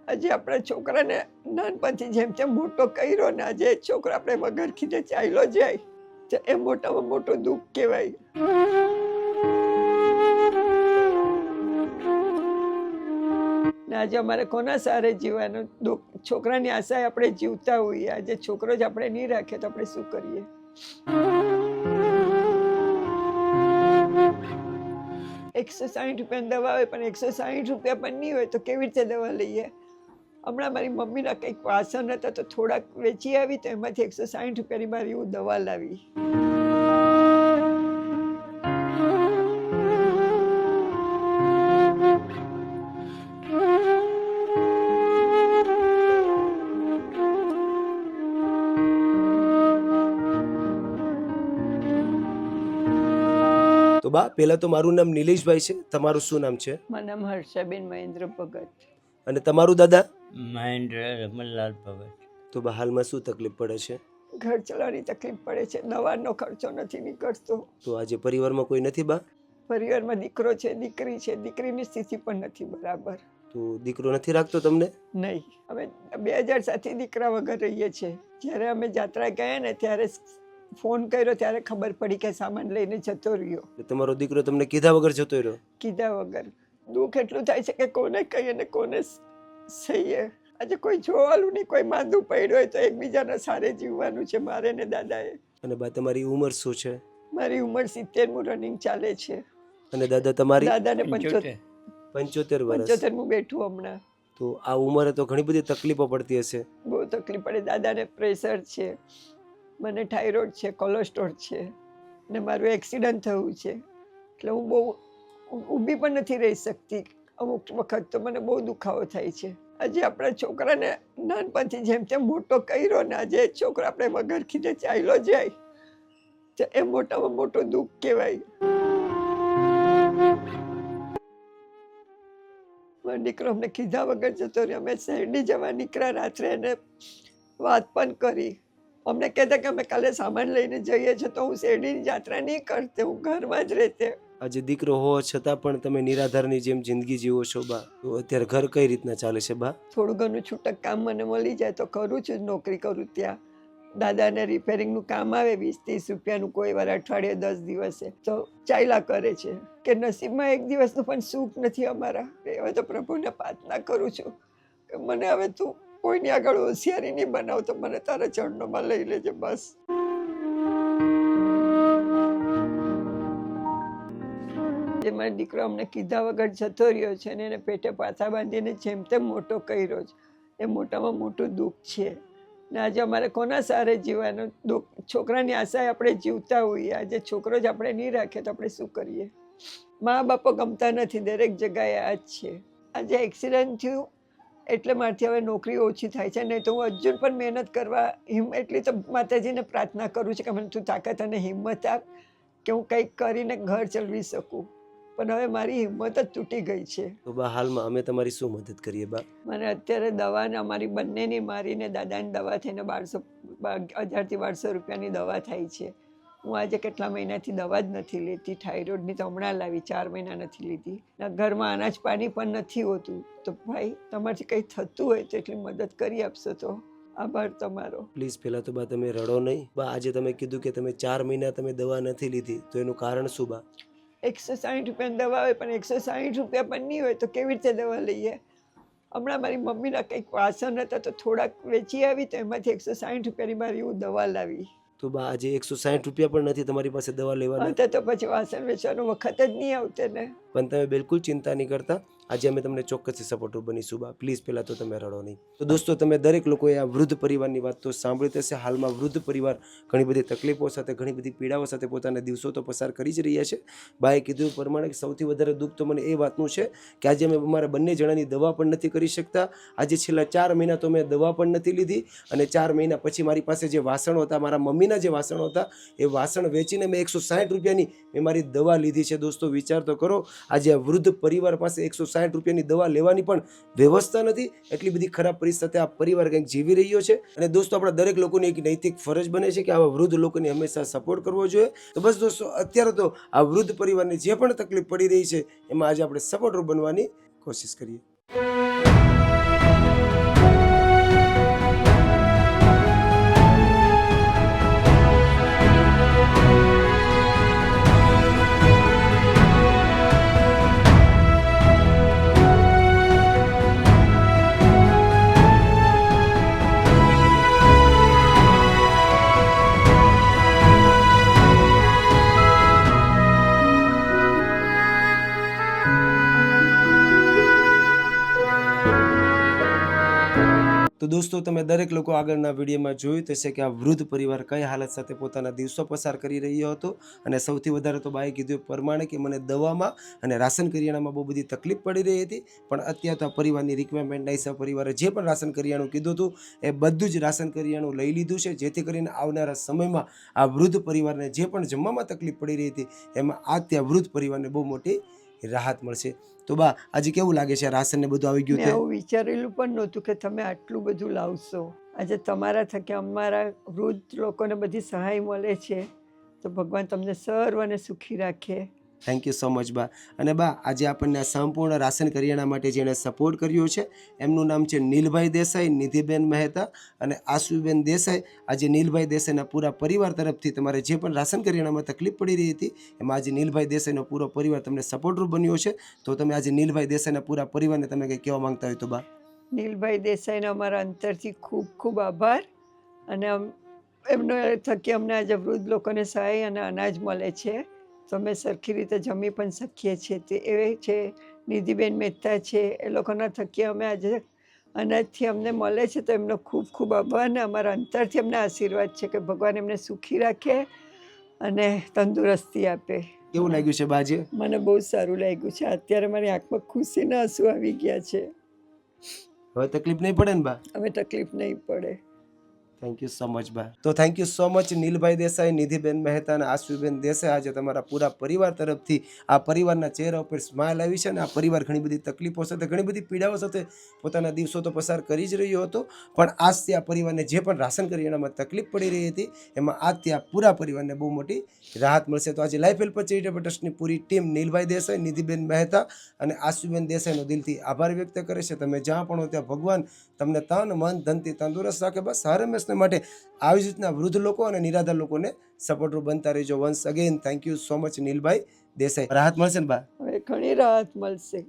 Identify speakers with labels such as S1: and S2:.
S1: આજે આપણા છોકરાને નાનપણથી જેમ તેમ મોટો કર્યો ને આજે છોકરો આપણે વગર કીધે ચાલ્યો જાય તો એ મોટામાં મોટું દુઃખ કહેવાય. ને આજે અમારે કોના સારે જીવવાનું દુઃખ, છોકરાની આશાએ આપણે જીવતા હોઈએ. આજે છોકરો જ આપણે નહીં રાખીએ તો આપણે શું કરીએ? 160 રૂપિયાની દવા હોય પણ 160 રૂપિયા પણ નહીં હોય તો કેવી રીતે દવા લઈએ? હમણાં મારી મમ્મીના કંઈક વાસણ હતા તો થોડાક વેચી આવી તો એમાંથી 160 રૂપિયાની મારી હું દવા લાવી.
S2: તો બા, પહેલા તો મારું નામ નિલેશભાઈ છે. તમારું શું નામ છે?
S1: મારું નામ હર્ષાબેન મહેન્દ્ર ભગત.
S2: અને તમારું દાદા?
S3: મહેન્દ્ર રમણલાલ ભગત.
S2: તો બા, હાલમાં શું તકલીફ પડે છે?
S1: ઘર ચલાવવાની તકલીફ પડે છે, દવાનો ખર્ચો નથી નીકળતો.
S2: તો આજે પરિવારમાં કોઈ નથી બા?
S1: પરિવારમાં દીકરો છે, દીકરી છે, દીકરીની સ્થિતિ પણ નથી બરાબર.
S2: તો દીકરો નથી રાખતો તમને?
S1: નહીં, અમે 2007થી દીકરા વગર રહીએ છીએ. જ્યારે અમે જાત્રા ગયા ને ત્યારે ફોન કર્યો ત્યારે ખબર પડી કે સામાન લઈને જતો રહ્યો.
S2: તમારો દીકરો તમને કીધા વગર જતો રહ્યો?
S1: કીધા વગર. દુઃખ એટલું થાય છે કે કોને કહીએ ને કોને સહીએ. આજે કોઈ જોવાનું નહીં, કોઈ માંદું પડ્યું હોય તો એકબીજાના સારે જીવવાનું છે મારે ને દાદાએ.
S2: અને બા, તમારી ઉંમર શું છે?
S1: મારી ઉંમર 70મું રનિંગ ચાલે છે.
S2: અને દાદા તમારી?
S1: દાદાને
S2: 75 વર્ષ.
S1: 75મું બેઠું હમણાં.
S2: તો આ ઉંમરે તો ઘણી બધી તકલીફો પડતી હશે?
S1: બહુ તકલીફ પડે. દાદાને પ્રેશર છે, મને થાઇરોઇડ છે, કોલેસ્ટ્રોલ છે ને મારું એક્સિડન્ટ થયું છે એટલે હું બહુ ઊભી પણ નથી રહી શકતી. અમુક વખત તો મને બહુ દુખાવો થાય છે. આજે આપણા છોકરાને નાનપણથી જેમ તેમ મોટો કર્યો ને આજે છોકરો આપણે વગર કીધે ચાલ્યો જાય તો એ મોટામાં મોટું દુઃખ કહેવાય. મારો દીકરો અમને કીધા વગર જતો રહ્યો. અમે શેરડી જવા નીકળ્યા રાત્રે એને વાત પણ કરી. અમને કહેતા કે અમે કાલે સામાન લઈને જઈએ છીએ તો હું શેરડીની યાત્રા નહીં કરતે, હું ઘરમાં જ રહેતે.
S2: આજે દીકરો હોવા છતાં પણ તમે નિરાધારની જેમ જિંદગી જીવો છો બા. તો અત્યારે ઘર કઈ રીતના ચાલે છે બા?
S1: થોડું ઘણું છૂટક કામ મને મળી જાય તો કરું છું, નોકરી કરું ત્યાં. દાદાને રિપેરિંગનું કામ આવે 20-30 રૂપિયાનું, કોઈ વાર અઠવાડિયે 10 દિવસે તો ચાલ્યા કરે છે. કે નસીબમાં એક દિવસનું પણ સુખ નથી અમારા. હવે તો પ્રભુને પ્રાર્થના કરું છું કે મને હવે તું કોઈની આગળ હોશિયારી નહીં બનાવ તો મને તારા ચરણોમાં લઈ લેજે બસ. જે મારો દીકરો અમને કીધા વગર જતો રહ્યો છે ને એને પેટે પાછા બાંધીને જેમ તેમ મોટો કર્યો છે એ મોટામાં મોટું દુઃખ છે. ને આજે અમારે કોના સારે જીવવાનું દુઃખ, છોકરાની આશાએ આપણે જીવતા હોઈએ. આજે છોકરો જ આપણે નહીં રાખીએ તો આપણે શું કરીએ? મા બાપો ગમતા નથી, દરેક જગ્યાએ આ જ છે. આજે એક્સિડન્ટ થયું એટલે મારથી હવે નોકરી ઓછી થાય છે, નહીં તો હું હજુ પણ મહેનત કરવા એટલી તો માતાજીને પ્રાર્થના કરું છું કે મને તું તાકાત અને હિંમત આપ કે હું કંઈક કરીને ઘર ચલાવી શકું. પણ હવે મારી હિંમત જ તૂટી ગઈ છે.
S2: તો બા, હાલમાં અમે તમારી શું મદદ કરીએ બા?
S1: મને અત્યારે દવાને અમારી બંનેની મારીને દાદાની દવા થઈને 1000 થી 1200 રૂપિયાની દવા થાય છે. હું આજે કેટલા મહિનાથી દવા જ નથી લેતી. થાઇરોઇડની તો હમણાં લાવી, 4 મહિના નથી લીધી. ઘરમાં અનાજ પાણી પણ નથી હોતું. તો ભાઈ તમારથી કંઈ થતું હોય તો એટલી મદદ કરી આપશો તો આભાર તમારો.
S2: પ્લીઝ પહેલા તો બા તમે રડો નહીં બા. આજે તમે કીધું કે તમે 4 મહિના તમે દવા નથી લીધી, તો એનું કારણ શું બા?
S1: 160 રૂપિયાની દવા હોય પણ 160 રૂપિયા પણ નહીં હોય તો કેવી રીતે દવા લઈએ? હમણાં મારી મમ્મીના કંઈક વાસણ હતા તો થોડાક વેચી આવી તો એમાંથી 160 રૂપિયાની મારી હું દવા લાવી.
S2: તો બા, આજે 160 રૂપિયા પણ નથી તમારી પાસે દવા લેવાના?
S1: તો પછી વાસણ વેચવાનો વખત જ નહીં આવતે ને.
S2: પણ તમે બિલકુલ ચિંતા નહીં કરતા. આજે અમે તમને ચોક્કસથી સપોર્ટર બનીશું બા. પ્લીઝ પહેલાં તો તમે રડો નહીં. તો દોસ્તો, તમે દરેક લોકોએ આ વૃદ્ધ પરિવારની વાત તો સાંભળી હશે. હાલમાં વૃદ્ધ પરિવાર ઘણી બધી તકલીફો સાથે, ઘણી બધી પીડાઓ સાથે પોતાના દિવસો તો પસાર કરી જ રહ્યા છે. બાએ કીધું પ્રમાણે સૌથી વધારે દુઃખ તો મને એ વાતનું છે કે આજે અમે અમારા બંને જણાની દવા પણ નથી કરી શકતા. આજે છેલ્લા 4 મહિના તો મેં દવા પણ નથી લીધી અને 4 મહિના પછી મારી પાસે જે વાસણો હતા, મારા મમ્મીના જે વાસણો હતા, એ વાસણ વેચીને મેં 160 રૂપિયાની મેં મારી દવા લીધી છે. દોસ્તો, વિચાર તો કરો. આજે આ વૃદ્ધ પરિવાર પાસે 160 રૂપિયાની દવા લેવાની પણ વ્યવસ્થા નથી. એટલી બધી ખરાબ પરિસ્થિતિ આ પરિવાર કંઈક જીવી રહ્યો છે. અને દોસ્તો, આપણા દરેક લોકોની એક નૈતિક ફરજ બને છે કે આવા વૃદ્ધ લોકોની હંમેશા સપોર્ટ કરવો જોઈએ. તો બસ દોસ્તો, અત્યારે તો આ વૃદ્ધ પરિવારની જે પણ તકલીફ પડી રહી છે એમાં આજે આપણે સપોર્ટર બનવાની કોશિશ કરીએ. તો દોસ્તો તમે દરેક લોકો આગળના વિડીયોમાં જોયું તો છે કે આ વૃદ્ધ પરિવાર કઈ હાલત સાથે પોતાના દિવસો પસાર કરી રહ્યો હતો અને સૌથી વધારે તો બાએ કીધું એ પ્રમાણે કે મને દવામાં અને રાશન કરિયાણામાં બહુ બધી તકલીફ પડી રહી હતી, પણ અત્યારે તો આ પરિવારની રિક્વાયરમેન્ટના હિસાબ પરિવારે જે પણ રાશન કરિયાણું કીધું હતું એ બધું જ રાશન કરિયાણું લઈ લીધું છે, જેથી કરીને આવનારા સમયમાં આ વૃદ્ધ પરિવારને જે પણ જમવામાં તકલીફ પડી રહી હતી એમાં આ ત્યાં વૃદ્ધ પરિવારને બહુ મોટી રાહત મળશે. તો બા આજે કેવું લાગે છે, રાશન ને બધું આવી ગયું
S1: મેં
S2: છે?
S1: આવું વિચારેલું પણ નહોતું કે તમે આટલું બધું લાવશો. આજે તમારા થકી અમારા વૃદ્ધ લોકોને બધી સહાય મળે છે, તો ભગવાન તમને સર્વને સુખી રાખે.
S2: થેન્ક યુ સો મચ બા. અને બા આજે આપણને આ સંપૂર્ણ રાશન કરિયાણા માટે જેણે સપોર્ટ કર્યો છે એમનું નામ છે નીલભાઈ દેસાઈ, નિધિબેન મહેતા અને આશુબેન દેસાઈ. આજે નીલભાઈ દેસાઈના પૂરા પરિવાર તરફથી તમારે જે પણ રાશન કરિયાણામાં તકલીફ પડી રહી હતી એમાં આજે નીલભાઈ દેસાઈનો પૂરો પરિવાર તમને સપોર્ટરૂપ બન્યો છે. તો તમે આજે નીલભાઈ દેસાઈના પૂરા પરિવારને તમે કંઈ કહેવા માંગતા હોય તો બા?
S1: નીલભાઈ દેસાઈનો અમારા અંતરથી ખૂબ ખૂબ આભાર. અને એમનો થકી અમને આજે વૃદ્ધ લોકોને સહાય અને અનાજ મળે છે, તો અમે સરખી રીતે જમી પણ શકીએ છીએ. તે એ છે નિધિબેન મહેતા છે, એ લોકોના થકી અમે આજે અનાજથી અમને મળે છે, તો એમનો ખૂબ ખૂબ આભાર. ને અમારા અંતરથી અમને આશીર્વાદ છે કે ભગવાન એમને સુખી રાખે અને તંદુરસ્તી આપે.
S2: કેવું લાગ્યું છે બાજે?
S1: મને બહુ સારું લાગ્યું છે. અત્યારે મારી આંખમાં ખુશીના આંસુ આવી ગયા છે.
S2: હવે તકલીફ નહીં પડે ને બા?
S1: હવે તકલીફ નહીં પડે.
S2: થેન્ક યુ સો મચ બા. તો થેન્ક યુ સો મચ નીલભાઈ દેસાઈ, નિધિબેન મહેતા અને આશુબેન દેસાઈ. આજે તમારા પૂરા પરિવાર તરફથી આ પરિવારના ચહેરા ઉપર સ્માઇલ આવી છે અને આ પરિવાર ઘણી બધી તકલીફો સાથે, ઘણી બધી પીડાઓ સાથે પોતાના દિવસો તો પસાર કરી જ રહ્યો હતો, પણ આજથી આ પરિવારને જે પણ રાશન કરિયાણામાં તકલીફ પડી રહી હતી એમાં આજથી આ પૂરા પરિવારને બહુ મોટી રાહત મળશે. તો આજે લાઈફ હેલ્પ ચેરિટેબલ ટ્રસ્ટની પૂરી ટીમ નીલભાઈ દેસાઈ, નિધિબેન મહેતા અને આશુબેન દેસાઈનો દિલથી આભાર વ્યક્ત કરે છે. તમે જ્યાં પણ હો ત્યાં ભગવાન તમને તન મન ધનથી તંદુરસ્ત રાખે. બસ હર હંમેશને માટે આવી જ રીતના વૃદ્ધ લોકો અને નિરાધાર લોકોને સપોર્ટરૂપ બનતા રહેજો. Once again thank you so much નીલભાઈ દેસાઈ. રાહત મળશે ને બા?
S1: હવે ઘણી રાહત મળશે.